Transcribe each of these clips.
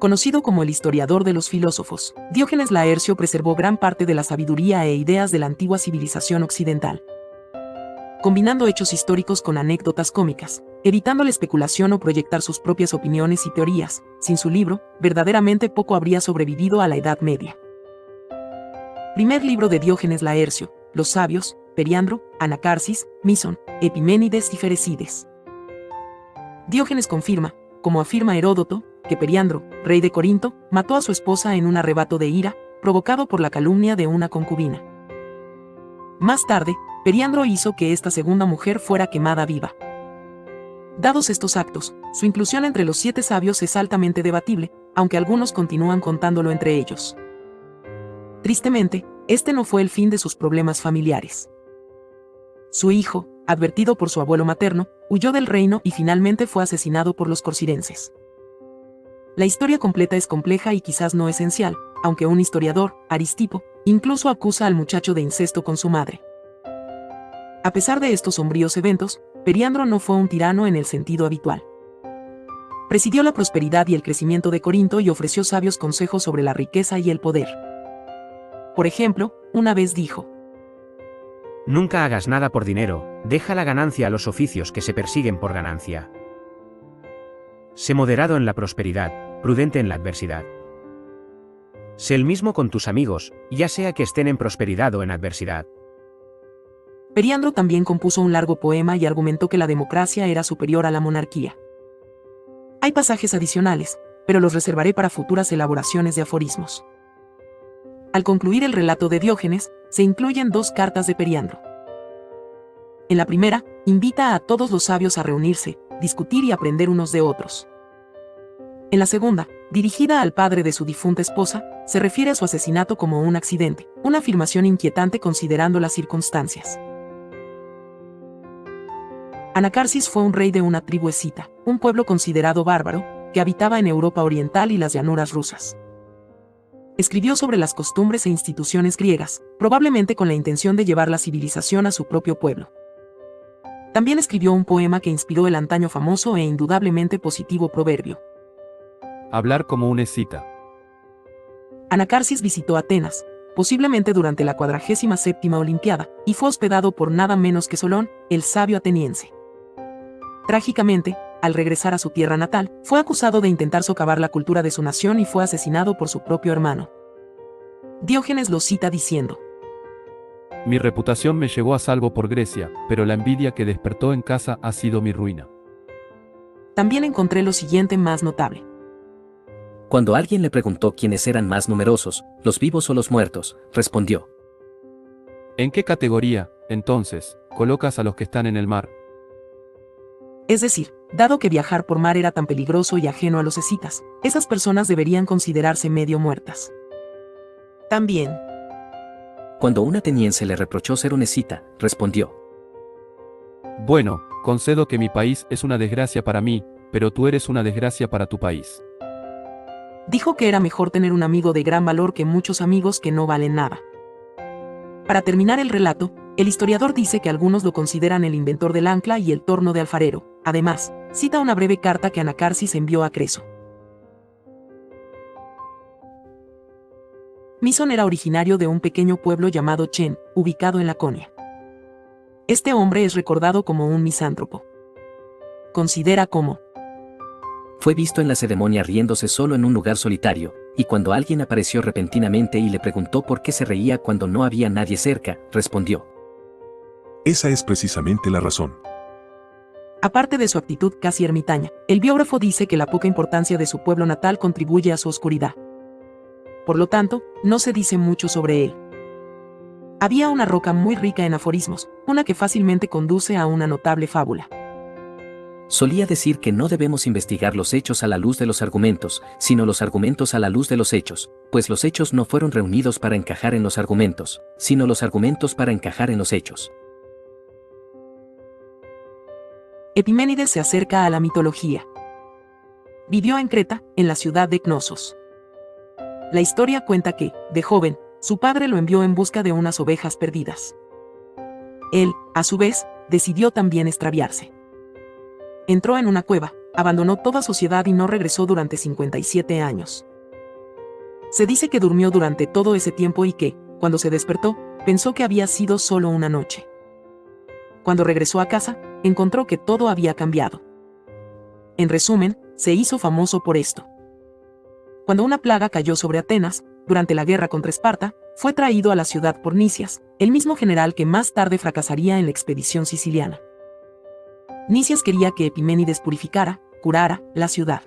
Conocido como el historiador de los filósofos, Diógenes Laercio preservó gran parte de la sabiduría e ideas de la antigua civilización occidental, combinando hechos históricos con anécdotas cómicas, evitando la especulación o proyectar sus propias opiniones y teorías. Sin su libro, verdaderamente poco habría sobrevivido a la Edad Media. Primer libro de Diógenes Laercio: Los sabios, Periandro, Anacarsis, Misón, Epiménides y Ferecides. Diógenes confirma, como afirma Heródoto, que Periandro, rey de Corinto, mató a su esposa en un arrebato de ira, provocado por la calumnia de una concubina. Más tarde, Periandro hizo que esta segunda mujer fuera quemada viva. Dados estos actos, su inclusión entre los 7 sabios es altamente debatible, aunque algunos continúan contándolo entre ellos. Tristemente, este no fue el fin de sus problemas familiares. Su hijo, advertido por su abuelo materno, huyó del reino y finalmente fue asesinado por los corcirenses. La historia completa es compleja y quizás no esencial, aunque un historiador, Aristipo, incluso acusa al muchacho de incesto con su madre. A pesar de estos sombríos eventos, Periandro no fue un tirano en el sentido habitual. Presidió la prosperidad y el crecimiento de Corinto y ofreció sabios consejos sobre la riqueza y el poder. Por ejemplo, una vez dijo: nunca hagas nada por dinero, deja la ganancia a los oficios que se persiguen por ganancia. Sé moderado en la prosperidad, prudente en la adversidad. Sé el mismo con tus amigos, ya sea que estén en prosperidad o en adversidad. Periandro también compuso un largo poema y argumentó que la democracia era superior a la monarquía. Hay pasajes adicionales, pero los reservaré para futuras elaboraciones de aforismos. Al concluir el relato de Diógenes, se incluyen 2 cartas de Periandro. En la primera, invita a todos los sabios a reunirse, discutir y aprender unos de otros. En la segunda, dirigida al padre de su difunta esposa, se refiere a su asesinato como un accidente, una afirmación inquietante considerando las circunstancias. Anacarsis fue un rey de una tribu escita, un pueblo considerado bárbaro, que habitaba en Europa Oriental y las llanuras rusas. Escribió sobre las costumbres e instituciones griegas, probablemente con la intención de llevar la civilización a su propio pueblo. También escribió un poema que inspiró el antaño famoso e indudablemente positivo proverbio: hablar como un escita. Anacarsis visitó Atenas, posiblemente durante la 47ª Olimpiada, y fue hospedado por nada menos que Solón, el sabio ateniense. Trágicamente, al regresar a su tierra natal, fue acusado de intentar socavar la cultura de su nación y fue asesinado por su propio hermano. Diógenes lo cita diciendo: mi reputación me llevó a salvo por Grecia, pero la envidia que despertó en casa ha sido mi ruina. También encontré lo siguiente más notable. Cuando alguien le preguntó quiénes eran más numerosos, los vivos o los muertos, respondió: ¿en qué categoría, entonces, colocas a los que están en el mar? Es decir, dado que viajar por mar era tan peligroso y ajeno a los escitas, esas personas deberían considerarse medio muertas. También, cuando un ateniense le reprochó ser un escita, respondió: bueno, concedo que mi país es una desgracia para mí, pero tú eres una desgracia para tu país. Dijo que era mejor tener un amigo de gran valor que muchos amigos que no valen nada. Para terminar el relato, el historiador dice que algunos lo consideran el inventor del ancla y el torno de alfarero. Además, cita una breve carta que Anacarsis envió a Creso. Misón era originario de un pequeño pueblo llamado Chen, ubicado en Laconia. Este hombre es recordado como un misántropo. Considera cómo fue visto en la ceremonia riéndose solo en un lugar solitario, y cuando alguien apareció repentinamente y le preguntó por qué se reía cuando no había nadie cerca, respondió: esa es precisamente la razón. Aparte de su actitud casi ermitaña, el biógrafo dice que la poca importancia de su pueblo natal contribuye a su oscuridad. Por lo tanto, no se dice mucho sobre él. Había una roca muy rica en aforismos, una que fácilmente conduce a una notable fábula. Solía decir que no debemos investigar los hechos a la luz de los argumentos, sino los argumentos a la luz de los hechos, pues los hechos no fueron reunidos para encajar en los argumentos, sino los argumentos para encajar en los hechos. Epiménides se acerca a la mitología. Vivió en Creta, en la ciudad de Cnosos. La historia cuenta que, de joven, su padre lo envió en busca de unas ovejas perdidas. Él, a su vez, decidió también extraviarse. Entró en una cueva, abandonó toda sociedad y no regresó durante 57 años. Se dice que durmió durante todo ese tiempo y que, cuando se despertó, pensó que había sido solo una noche. Cuando regresó a casa, encontró que todo había cambiado. En resumen, se hizo famoso por esto. Cuando una plaga cayó sobre Atenas, durante la guerra contra Esparta, fue traído a la ciudad por Nicias, el mismo general que más tarde fracasaría en la expedición siciliana. Nicias quería que Epiménides purificara, curara, la ciudad.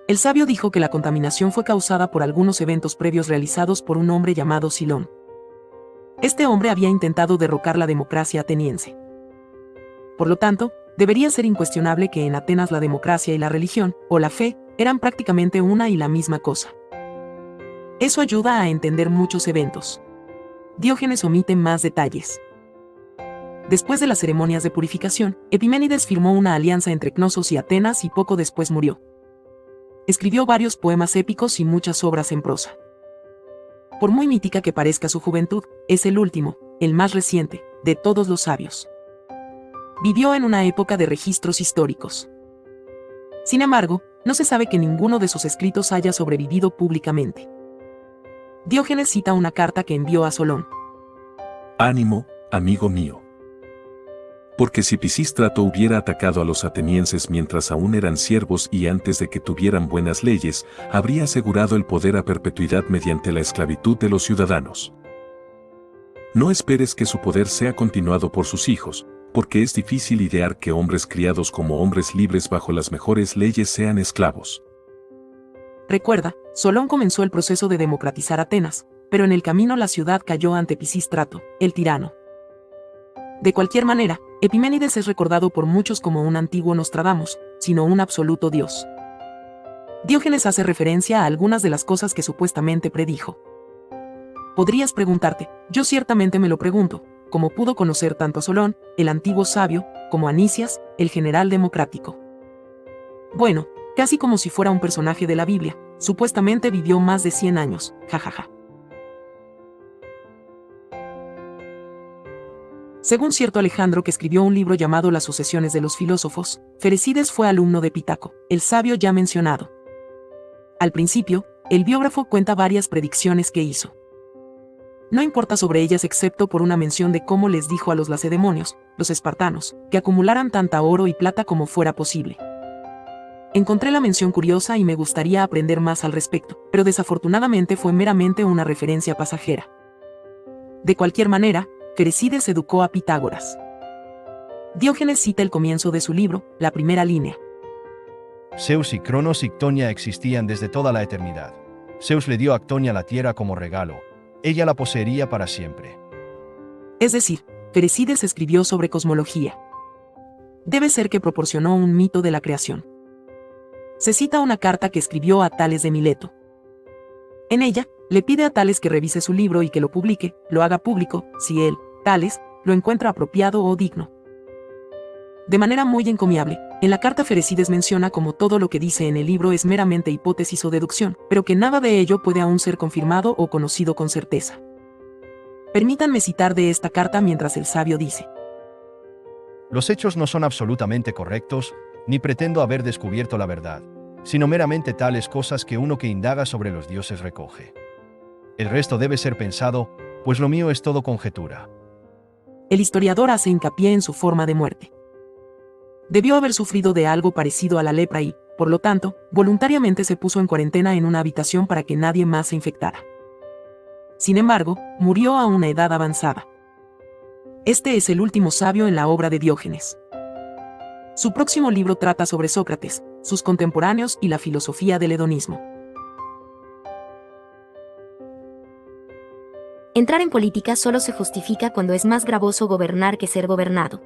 El sabio dijo que la contaminación fue causada por algunos eventos previos realizados por un hombre llamado Silón. Este hombre había intentado derrocar la democracia ateniense. Por lo tanto, debería ser incuestionable que en Atenas la democracia y la religión, o la fe, eran prácticamente una y la misma cosa. Eso ayuda a entender muchos eventos. Diógenes omite más detalles. Después de las ceremonias de purificación, Epiménides firmó una alianza entre Cnosos y Atenas y poco después murió. Escribió varios poemas épicos y muchas obras en prosa. Por muy mítica que parezca su juventud, es el último, el más reciente, de todos los sabios. Vivió en una época de registros históricos. Sin embargo, no se sabe que ninguno de sus escritos haya sobrevivido públicamente. Diógenes cita una carta que envió a Solón. Ánimo, amigo mío. Porque si Pisístrato hubiera atacado a los atenienses mientras aún eran siervos y antes de que tuvieran buenas leyes, habría asegurado el poder a perpetuidad mediante la esclavitud de los ciudadanos. No esperes que su poder sea continuado por sus hijos, porque es difícil idear que hombres criados como hombres libres bajo las mejores leyes sean esclavos. Recuerda, Solón comenzó el proceso de democratizar Atenas, pero en el camino la ciudad cayó ante Pisístrato, el tirano. De cualquier manera, Epiménides es recordado por muchos como un antiguo Nostradamus, sino un absoluto dios. Diógenes hace referencia a algunas de las cosas que supuestamente predijo. Podrías preguntarte, yo ciertamente me lo pregunto, ¿cómo pudo conocer tanto a Solón, el antiguo sabio, como a Nicias, el general democrático? Bueno, casi como si fuera un personaje de la Biblia, supuestamente vivió más de 100 años, jajaja. Según cierto Alejandro que escribió un libro llamado Las sucesiones de los filósofos, Ferecides fue alumno de Pitágoras, el sabio ya mencionado. Al principio, el biógrafo cuenta varias predicciones que hizo. No importa sobre ellas excepto por una mención de cómo les dijo a los lacedemonios, los espartanos, que acumularan tanta oro y plata como fuera posible. Encontré la mención curiosa y me gustaría aprender más al respecto, pero desafortunadamente fue meramente una referencia pasajera. De cualquier manera, Ferecides educó a Pitágoras. Diógenes cita el comienzo de su libro, la primera línea. Zeus y Cronos y Ctonia existían desde toda la eternidad. Zeus le dio a Ctonia la tierra como regalo. Ella la poseería para siempre. Es decir, Ferecides escribió sobre cosmología. Debe ser que proporcionó un mito de la creación. Se cita una carta que escribió a Tales de Mileto. En ella, le pide a Tales que revise su libro y que lo publique, lo haga público, si él, Tales, lo encuentra apropiado o digno. De manera muy encomiable, en la carta Ferecides menciona como todo lo que dice en el libro es meramente hipótesis o deducción, pero que nada de ello puede aún ser confirmado o conocido con certeza. Permítanme citar de esta carta mientras el sabio dice: Los hechos no son absolutamente correctos, ni pretendo haber descubierto la verdad, sino meramente tales cosas que uno que indaga sobre los dioses recoge. El resto debe ser pensado, pues lo mío es todo conjetura. El historiador hace hincapié en su forma de muerte. Debió haber sufrido de algo parecido a la lepra y, por lo tanto, voluntariamente se puso en cuarentena en una habitación para que nadie más se infectara. Sin embargo, murió a una edad avanzada. Este es el último sabio en la obra de Diógenes. Su próximo libro trata sobre Sócrates, sus contemporáneos y la filosofía del hedonismo. Entrar en política solo se justifica cuando es más gravoso gobernar que ser gobernado.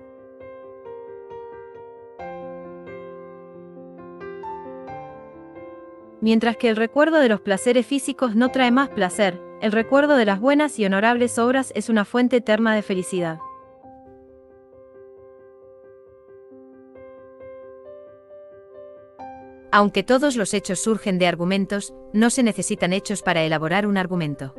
Mientras que el recuerdo de los placeres físicos no trae más placer, el recuerdo de las buenas y honorables obras es una fuente eterna de felicidad. Aunque todos los hechos surgen de argumentos, no se necesitan hechos para elaborar un argumento.